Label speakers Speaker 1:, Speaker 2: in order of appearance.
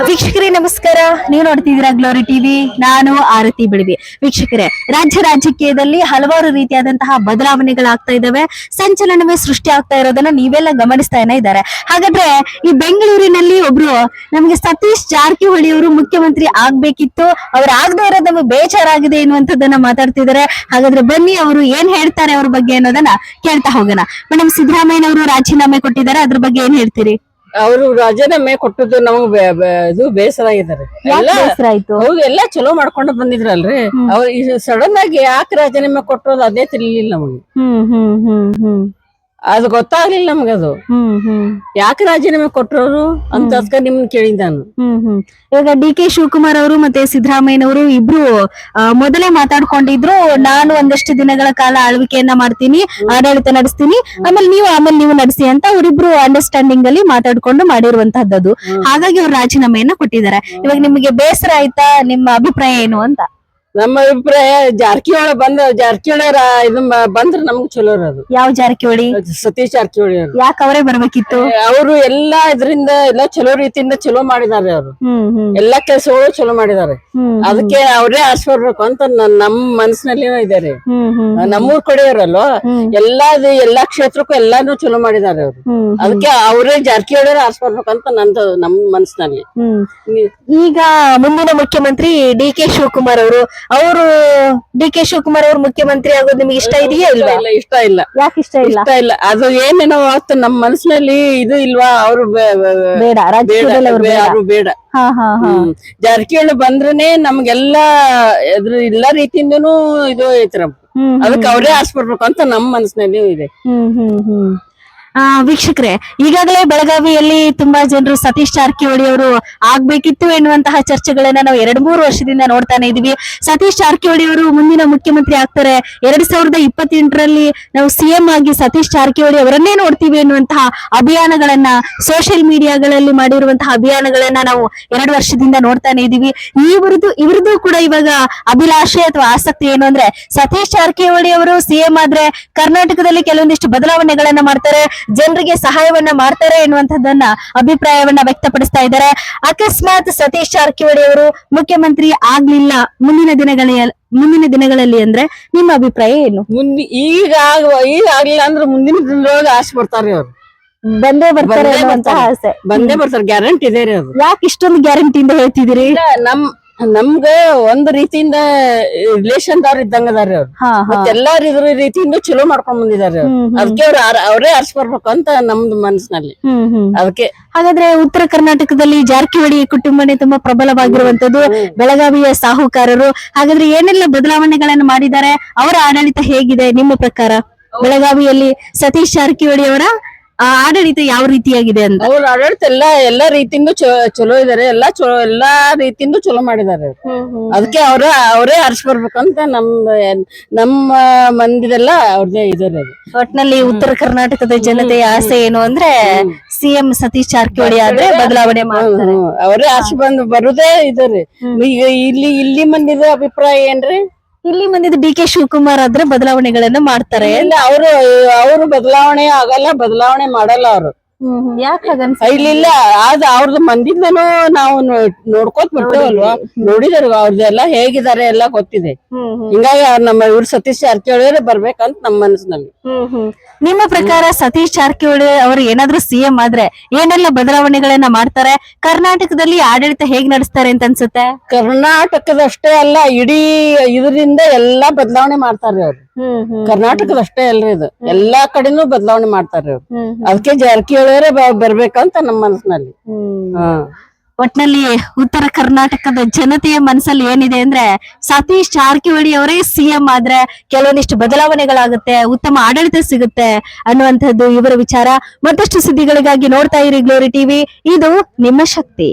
Speaker 1: ವೀಕ್ಷಕರೇ ನಮಸ್ಕಾರ. ನೀವು ನೋಡ್ತಿದ್ದೀರಾ ಗ್ಲೋರಿ ಟಿವಿ. ನಾನು ಆರತಿ ಬಿಳಿವಿ. ವೀಕ್ಷಕರೇ, ರಾಜಕೀಯದಲ್ಲಿ ಹಲವಾರು ರೀತಿಯಾದಂತಹ ಬದಲಾವಣೆಗಳಾಗ್ತಾ ಇದಾವೆ, ಸಂಚಲನವೇ ಸೃಷ್ಟಿ ಆಗ್ತಾ ಇರೋದನ್ನ ನೀವೆಲ್ಲ ಗಮನಿಸ್ತಾನೆ ಇದ್ದಾರೆ. ಹಾಗಾದ್ರೆ ಈ ಬೆಂಗಳೂರಿನಲ್ಲಿ ಒಬ್ರು ನಮಗೆ ಸತೀಶ್ ಜಾರಕಿಹೊಳಿ ಅವರು ಮುಖ್ಯಮಂತ್ರಿ ಆಗ್ಬೇಕಿತ್ತು, ಅವ್ರು ಆಗದೆ ಇರೋದು ನಮಗೆ ಬೇಜಾರಾಗಿದೆ ಎನ್ನುವಂಥದ್ದನ್ನ ಮಾತಾಡ್ತಿದ್ದಾರೆ. ಹಾಗಾದ್ರೆ ಬನ್ನಿ ಅವರು ಏನ್ ಹೇಳ್ತಾರೆ ಅವ್ರ ಬಗ್ಗೆ ಅನ್ನೋದನ್ನ ಕೇಳ್ತಾ ಹೋಗೋಣ. ಮೇಡಮ್, ಸಿದ್ದರಾಮಯ್ಯ ಅವರು ರಾಜೀನಾಮೆ ಕೊಟ್ಟಿದ್ದಾರೆ, ಅದ್ರ ಬಗ್ಗೆ ಏನ್ ಹೇಳ್ತೀರಿ?
Speaker 2: ಅವರು ರಾಜೀನಾಮೆ ಕೊಟ್ಟದ್ದು ನಮಗ್ ಇದು ಬೇಸರ ಆಗಿದ್ದಾರೆ. ಹೌದು, ಎಲ್ಲಾ ಚಲೋ ಮಾಡ್ಕೊಂಡು ಬಂದಿದ್ರಲ್ರಿ. ಅವ್ರು ಸಡನ್ ಆಗಿ ಯಾಕೆ ರಾಜೀನಾಮೆ ಕೊಟ್ಟರು ಅದೇ ತಿಳಿಲಿಲ್ಲ ನಮಗೆ. ಅದು ಗೊತ್ತಾಗ್ಲಿಲ್ಲ ನಮಗದು ಯಾಕೆ ರಾಜೀನಾಮೆ ಕೊಟ್ಟರು ಅಂತ ಅದಕ್ಕ ನಿಮ್ನ ಕೇಳಿದ ನಾನು.
Speaker 1: ಇವಾಗ ಡಿ.ಕೆ. ಶಿವಕುಮಾರ್ ಅವರು ಮತ್ತೆ ಸಿದ್ದರಾಮಯ್ಯನವರು ಇಬ್ರು ಮೊದಲೇ ಮಾತಾಡ್ಕೊಂಡಿದ್ರು, ನಾನು ಒಂದಷ್ಟು ದಿನಗಳ ಕಾಲ ಆಳ್ವಿಕೆಯನ್ನ ಮಾಡ್ತೀನಿ, ಆಡಳಿತ ನಡೆಸ್ತೀನಿ, ಆಮೇಲೆ ನೀವು ನಡೆಸಿ ಅಂತ ಅವರಿಬ್ರು ಅಂಡರ್ಸ್ಟ್ಯಾಂಡಿಂಗ್ ಅಲ್ಲಿ ಮಾತಾಡ್ಕೊಂಡು ಮಾಡಿರುವಂತಹದ್ದು. ಹಾಗಾಗಿ ಅವ್ರು ರಾಜೀನಾಮೆಯನ್ನ ಕೊಟ್ಟಿದ್ದಾರೆ. ಇವಾಗ ನಿಮಗೆ ಬೇಸರ ಆಯ್ತಾ? ನಿಮ್ಮ ಅಭಿಪ್ರಾಯ ಏನು ಅಂತ?
Speaker 2: ನಮ್ಮ ಅಭಿಪ್ರಾಯ ಜಾರಕಿಹೊಳಿ ಇದು ಬಂದ್ರ ನಮ್ಗ್ ಚಲೋ ಇರೋದು.
Speaker 1: ಯಾವ ಜಾರಕಿಹೊಳಿ?
Speaker 2: ಸತೀಶ್ ಜಾರಕಿಹೊಳಿ ಅವರು.
Speaker 1: ಯಾಕೆ ಅವರೇ ಬರ್ಬೇಕಿತ್ತು?
Speaker 2: ಅವರು ಎಲ್ಲಾ ಇದರಿಂದ ಎಲ್ಲಾ ಚಲೋ ರೀತಿಯಿಂದ ಚಲೋ ಮಾಡಿದಾರೆ. ಅವರು ಎಲ್ಲಾ ಕೆಲಸಗಳು ಚಲೋ ಮಾಡಿದ್ದಾರೆ. ಅದಕ್ಕೆ ಅವರೇ ಆರಿಸ್ಬರ್ಬೇಕು ಅಂತ ನಮ್ ಮನಸ್ಸಿನಲ್ಲಿ ಇದಾರೆ. ನಮ್ಮೂರ್ ಕಡೆಯವರಲ್ವ, ಎಲ್ಲಾ ಕ್ಷೇತ್ರಕ್ಕೂ ಎಲ್ಲಾನು ಚಲೋ ಮಾಡಿದ್ದಾರೆ ಅವರು. ಅದಕ್ಕೆ ಅವರೇ ಜಾರಕಿಹೊಳಿ ಆರಿಸ್ಬರ್ಬೇಕಂತ ನಮ್ ಮನಸ್ಸಿನಲ್ಲಿ.
Speaker 1: ಈಗ ಮುಂದಿನ ಮುಖ್ಯಮಂತ್ರಿ ಡಿ.ಕೆ. ಶಿವಕುಮಾರ್ ಅವರು ಡಿ.ಕೆ. ಶಿವಕುಮಾರ್ ಅವರು ಮುಖ್ಯಮಂತ್ರಿ ಆಗೋದು ನಿಮಗೆ ಇಷ್ಟ ಇದೆಯಾ ಇಲ್ವಾ?
Speaker 2: ಇಷ್ಟ ಇಲ್ಲ.
Speaker 1: ಯಾಕೆ ಇಷ್ಟ ಇಲ್ಲ?
Speaker 2: ಅದು ಏನೇನೋ ಅವತ್ತು ನಮ್ಮ ಮನಸ್ಸಿನಲ್ಲಿ ಇದು ಇಲ್ವಾ, ಅವರು
Speaker 1: ಬೇಡ,
Speaker 2: ಯಾರು ಬೇಡ. ಜಾರಕಿಹೊಳಿ ಬಂದ್ರೇನೆ ನಮ್ಗೆಲ್ಲಾ ಎಲ್ಲಾ ರೀತಿಯಿಂದನೂ ಇದು ಐತ್ರ. ಅದಕ್ಕೆ ಅವರೇ ಆರಿಸ್ಬರ್ಬೇಕು ಅಂತ ನಮ್ಮ ಮನಸ್ಸಿನಲ್ಲಿ ಇದೆ.
Speaker 1: ವೀಕ್ಷಕರೇ, ಈಗಾಗಲೇ ಬೆಳಗಾವಿಯಲ್ಲಿ ತುಂಬಾ ಜನರು ಸತೀಶ್ ಜಾರಕಿಹೊಳಿ ಅವರು ಆಗ್ಬೇಕಿತ್ತು ಎನ್ನುವಂತಹ ಚರ್ಚೆಗಳನ್ನ ನಾವು 2-3 ವರ್ಷದಿಂದ ನೋಡ್ತಾನೆ ಇದೀವಿ. ಸತೀಶ್ ಜಾರಕಿಹೊಳಿ ಅವರು ಮುಂದಿನ ಮುಖ್ಯಮಂತ್ರಿ ಆಗ್ತಾರೆ, 2028ರಲ್ಲಿ ನಾವು ಸಿಎಂ ಆಗಿ ಸತೀಶ್ ಜಾರಕಿಹೊಳಿ ಅವರನ್ನೇ ನೋಡ್ತೀವಿ ಎನ್ನುವಂತಹ ಅಭಿಯಾನಗಳನ್ನ ಸೋಷಿಯಲ್ ಮೀಡಿಯಾಗಳಲ್ಲಿ ಮಾಡಿರುವಂತಹ ಅಭಿಯಾನಗಳನ್ನ ನಾವು 2 ವರ್ಷದಿಂದ ನೋಡ್ತಾನೆ ಇದೀವಿ. ಇವ್ರದ್ದು ಕೂಡ ಇವಾಗ ಅಭಿಲಾಷೆ ಅಥವಾ ಆಸಕ್ತಿ ಏನು ಅಂದ್ರೆ, ಸತೀಶ್ ಜಾರಕಿಹೊಳಿ ಅವರು ಸಿಎಂ ಆದ್ರೆ ಕರ್ನಾಟಕದಲ್ಲಿ ಕೆಲವೊಂದಿಷ್ಟು ಬದಲಾವಣೆಗಳನ್ನ ಮಾಡ್ತಾರೆ, ಜನರಿಗೆ ಸಹಾಯವನ್ನ ಮಾಡ್ತಾರೆ ಎನ್ನುವಂಥದ್ದನ್ನ ಅಭಿಪ್ರಾಯವನ್ನ ವ್ಯಕ್ತಪಡಿಸ್ತಾ ಇದ್ದಾರೆ. ಅಕಸ್ಮಾತ್ ಸತೀಶ್ ಜಾರಕಿಹೊಳಿ ಅವರು ಮುಖ್ಯಮಂತ್ರಿ ಆಗ್ಲಿಲ್ಲ ಮುಂದಿನ ದಿನಗಳಲ್ಲಿ ಅಂದ್ರೆ ನಿಮ್ಮ ಅಭಿಪ್ರಾಯ ಏನು?
Speaker 2: ಈಗ ಆಗ್ಲಿಲ್ಲ ಅಂದ್ರೆ ಮುಂದಿನ ದಿನದೊಳಗೆ ಆಸೆ ಪಡ್ತಾರೆ ಅವ್ರು.
Speaker 1: ಬಂದೇ ಬರ್ತಾರೆ
Speaker 2: ಗ್ಯಾರಂಟಿ ಇದೆ ರೀ. ಅದು
Speaker 1: ಯಾಕೆ ಇಷ್ಟೊಂದು ಗ್ಯಾರಂಟಿಯಿಂದ ಹೇಳ್ತಿದ್ದೀರಿ?
Speaker 2: ನಮ್ಗ ಒಂದ್ ರೀತಿಯಿಂದ ರಿಲೇಷನ್ ದವ್ರ ಇದ್ದಂಗ ಅದಾರಿ ಅವ್ರು. ಎಲ್ಲಾರ ಇದ್ರ ರೀತಿಯಿಂದ ಚಲೋ ಮಾಡ್ಕೊಂಡ್ ಬಂದಿದಾರೆ. ಅದಕ್ಕೆ ಅವರೇ ಆರಿಸ್ಬರ್ಬೇಕು ಅಂತ ನಮ್ದು ಮನಸ್ಸಿನಲ್ಲಿ. ಅದಕ್ಕೆ
Speaker 1: ಹಾಗಾದ್ರೆ ಉತ್ತರ ಕರ್ನಾಟಕದಲ್ಲಿ ಜಾರಕಿಹೊಳಿ ಕುಟುಂಬನೇ ತುಂಬಾ ಪ್ರಬಲವಾಗಿರುವಂತದ್ದು, ಬೆಳಗಾವಿಯ ಸಾಹುಕಾರರು. ಹಾಗಾದ್ರೆ ಏನೆಲ್ಲ ಬದಲಾವಣೆಗಳನ್ನ ಮಾಡಿದ್ದಾರೆ? ಅವರ ಆಡಳಿತ ಹೇಗಿದೆ ನಿಮ್ಮ ಪ್ರಕಾರ? ಬೆಳಗಾವಿಯಲ್ಲಿ ಸತೀಶ್ ಜಾರಕಿಹೊಳಿ ಅವರ ಆಡಳಿತ ಯಾವ ರೀತಿಯಾಗಿದೆ ಅಂತ?
Speaker 2: ಅವ್ರ ಆಡಳಿತ ಎಲ್ಲಾ ರೀತಿಯಿಂದ ಚಲೋ ಇದಾರೆ. ಎಲ್ಲಾ ರೀತಿಯಿಂದ ಚಲೋ ಮಾಡಿದಾರೆ. ಅದಕ್ಕೆ ಅವರೇ ಆರಿಸ್ಬರ್ಬೇಕಂತ ನಮ್ಮ ಮಂದಿದೆಲ್ಲ ಅವ್ರದೇ ಇದಾರೆ.
Speaker 1: ಒಟ್ನಲ್ಲಿ ಉತ್ತರ ಕರ್ನಾಟಕದ ಜನತೆಯ ಆಸೆ ಏನು ಅಂದ್ರೆ ಸಿಎಂ ಸತೀಶ್ ಜಾರಕಿಹೊಳಿ ಆದ್ರೆ ಬದಲಾವಣೆ ಮಾಡ್ತಾರೆ,
Speaker 2: ಅವರೇ ಆರಿಸಿ ಬರುದೇ ಇದಾರೆ. ಈಗ ಇಲ್ಲಿ ಮಂದಿದ ಅಭಿಪ್ರಾಯ ಏನ್ರಿ?
Speaker 1: ಇಲ್ಲಿ ಮಂದಿದ ಡಿ.ಕೆ. ಶಿವಕುಮಾರ್ ಆದ್ರೆ ಬದಲಾವಣೆಗಳನ್ನ ಮಾಡ್ತಾರೆ.
Speaker 2: ಇಲ್ಲ, ಅವರು ಬದಲಾವಣೆ ಆಗಲ್ಲ, ಬದಲಾವಣೆ ಮಾಡಲ್ಲ ಅವರು.
Speaker 1: ಇಲ್ಲ,
Speaker 2: ಅವ್ರದ್ದು ಮಂದಿಂದನೂ ನಾವು ನೋಡ್ಕೋತ ಬರ್ತೇವಲ್ವಾ, ನೋಡಿದಾರ ಅವ್ರದ್ದೆಲ್ಲ ಹೇಗಿದ್ದಾರೆ ಎಲ್ಲ ಗೊತ್ತಿದೆ. ಹಿಂಗಾಗಿ ನಮ್ಮ ಇವ್ರು ಸತೀಶ್ ಜಾರಕಿಹೊಳಿ ಬರ್ಬೇಕಂತ ನಮ್ಮ ಮನಸ್ಸಿನಲ್ಲಿ.
Speaker 1: ನಿಮ್ಮ ಪ್ರಕಾರ ಸತೀಶ್ ಜಾರಕಿಹೊಳಿ ಅವರು ಏನಾದ್ರೂ ಸಿಎಂ ಆದ್ರೆ ಏನೆಲ್ಲ ಬದಲಾವಣೆಗಳನ್ನ ಮಾಡ್ತಾರೆ? ಕರ್ನಾಟಕದಲ್ಲಿ ಆಡಳಿತ ಹೇಗ್ ನಡೆಸ್ತಾರೆ ಅಂತ ಅನ್ಸುತ್ತೆ?
Speaker 2: ಕರ್ನಾಟಕದಷ್ಟೇ ಅಲ್ಲ, ಇಡೀ ಇದರಿಂದ ಎಲ್ಲಾ ಬದಲಾವಣೆ ಮಾಡ್ತಾರೆ ಅವ್ರು. ಕರ್ನಾಟಕದಷ್ಟೇ ಅಲ್ರಿ, ಇದು ಎಲ್ಲಾ ಕಡೆನೂ ಬದಲಾವಣೆ ಮಾಡ್ತಾರೆ ಅವ್ರು. ಅದಕ್ಕೆ ಜಾರಕಿಹೊಳಿ ಬರ್ಬೇಕಂತ ನಮ್ಮ ಮನಸ್ಸಿನಲ್ಲಿ.
Speaker 1: ಒಟ್ನಲ್ಲಿ ಉತ್ತರ ಕರ್ನಾಟಕದ ಜನತೆಯ ಮನಸ್ಸಲ್ಲಿ ಏನಿದೆ ಅಂದ್ರೆ ಸತೀಶ್ ಜಾರಕಿಹೊಳಿ ಅವರೇ ಸಿಎಂ ಆದ್ರೆ ಕೆಲವೊಂದಿಷ್ಟು ಬದಲಾವಣೆಗಳಾಗುತ್ತೆ, ಉತ್ತಮ ಆಡಳಿತ ಸಿಗುತ್ತೆ ಅನ್ನುವಂಥದ್ದು ಇವರ ವಿಚಾರ. ಮತ್ತಷ್ಟು ಸುದ್ದಿಗಳಿಗಾಗಿ ನೋಡ್ತಾ ಇರಿ ಗ್ಲೋರಿ ಟಿವಿ. ಇದು ನಿಮ್ಮ ಶಕ್ತಿ.